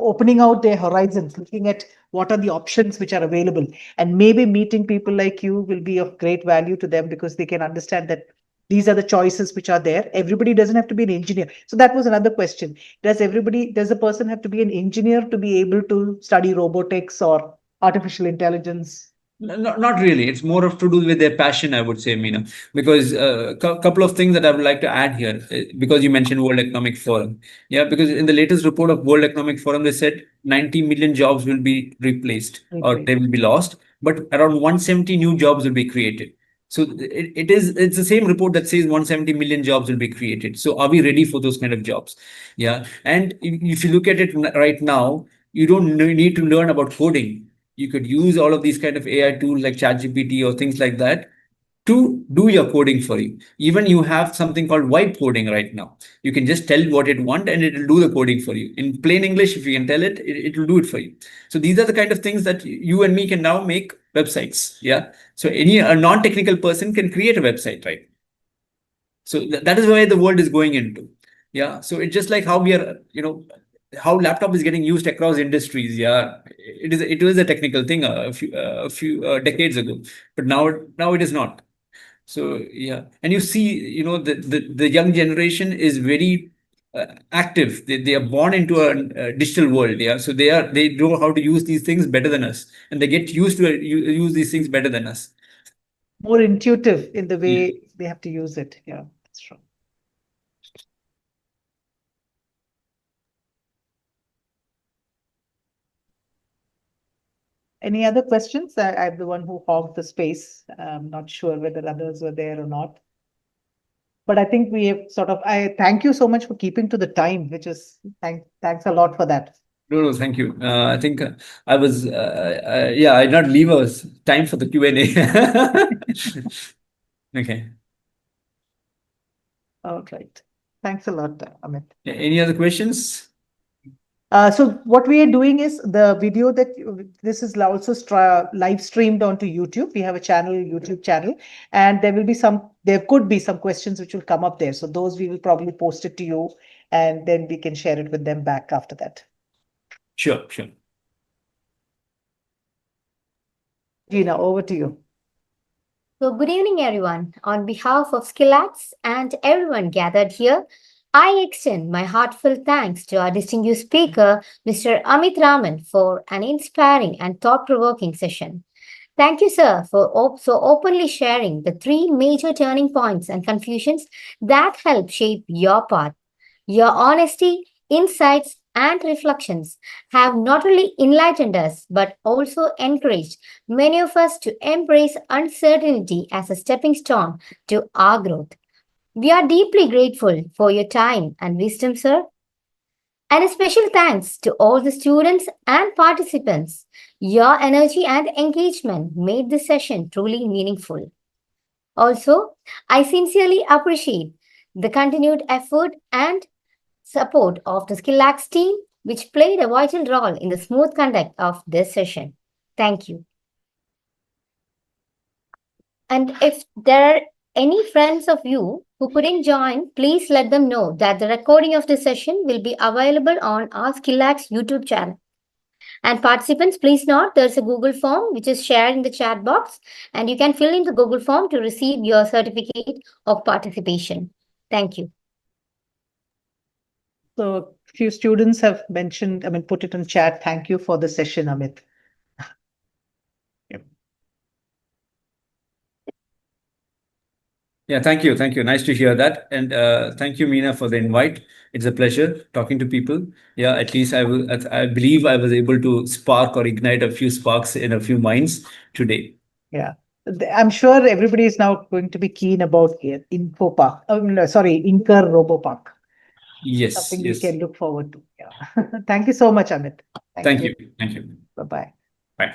opening out their horizons, looking at what are the options which are available. And maybe meeting people like you will be of great value to them, because they can understand that these are the choices which are there. Everybody doesn't have to be an engineer. So that was another question. Does a person have to be an engineer to be able to study robotics or artificial intelligence? Not really. It's more of to do with their passion, I would say, Meena. Because a couple of things that I would like to add here, because you mentioned World Economic Forum. Yeah, because in the latest report of World Economic Forum, they said 90 million jobs will be replaced or they will be lost, but around 170 new jobs will be created. So it's the same report that says 170 million jobs will be created. So are we ready for those kind of jobs? Yeah. And if you look at it right now, you don't need to learn about coding. You could use all of these kind of AI tools like ChatGPT or things like that to do your coding for you. Even you have something called vibe coding right now. You can just tell what it wants and it will do the coding for you. In plain English, if you can tell it will do it for you. So these are the kind of things that you and me can now make websites. Yeah. So a non-technical person can create a website, right? So that is where the world is going into. Yeah. So it's just like how we are, how laptop is getting used across industries. Yeah, it was a technical thing a few decades ago, but now it is not. So yeah, and you see, the young generation is very active. They are born into a digital world. Yeah, so they know how to use these things better than us, and they get used to use these things better than us. More intuitive in the Yeah. way they have to use it. Yeah, that's true. Any other questions? I'm the one who hogged the space. I'm not sure whether others were there or not. But I think we have I thank you so much for keeping to the time, which is, thanks a lot for that. No, thank you. I think I was, yeah, I did not leave us time for the Q&A. Okay. All right. Thanks a lot, Amit. Any other questions? So what we are doing is the video that this is also live streamed onto YouTube. We have a YouTube channel, and there could be some questions which will come up there. So those we will probably post it to you, and then we can share it with them back after that. Sure, sure. Gina, over to you. So, good evening, everyone. On behalf of SkillActz and everyone gathered here, I extend my heartfelt thanks to our distinguished speaker, Mr. Amit Raman, for an inspiring and thought provoking session. Thank you, sir, for so openly sharing the three major turning points and confusions that help shape your path. Your honesty, insights, and reflections have not only enlightened us but also encouraged many of us to embrace uncertainty as a stepping stone to our growth. We are deeply grateful for your time and wisdom, sir. And a special thanks to all the students and participants. Your energy and engagement made this session truly meaningful. Also, I sincerely appreciate the continued effort and support of the SkillActz team, which played a vital role in the smooth conduct of this session. Thank you. And if there are any friends of you who couldn't join, please let them know that the recording of this session will be available on our SkillActz YouTube channel. And participants, please note there's a Google form which is shared in the chat box, and you can fill in the Google form to receive your certificate of participation. Thank you. So few students have mentioned, put it in chat. Thank you for the session, Amit. Yeah, thank you. Thank you. Nice to hear that. And thank you, Meena, for the invite. It's a pleasure talking to people. Yeah, at least I believe I was able to spark or ignite a few sparks in a few minds today. Yeah. I'm sure everybody is now going to be keen about Info Park. Sorry, Incur RoboPark. Yes. Something Yes. we can look forward to. Yeah. Thank you so much, Amit. Thank you. Thank you. Bye-bye. Bye.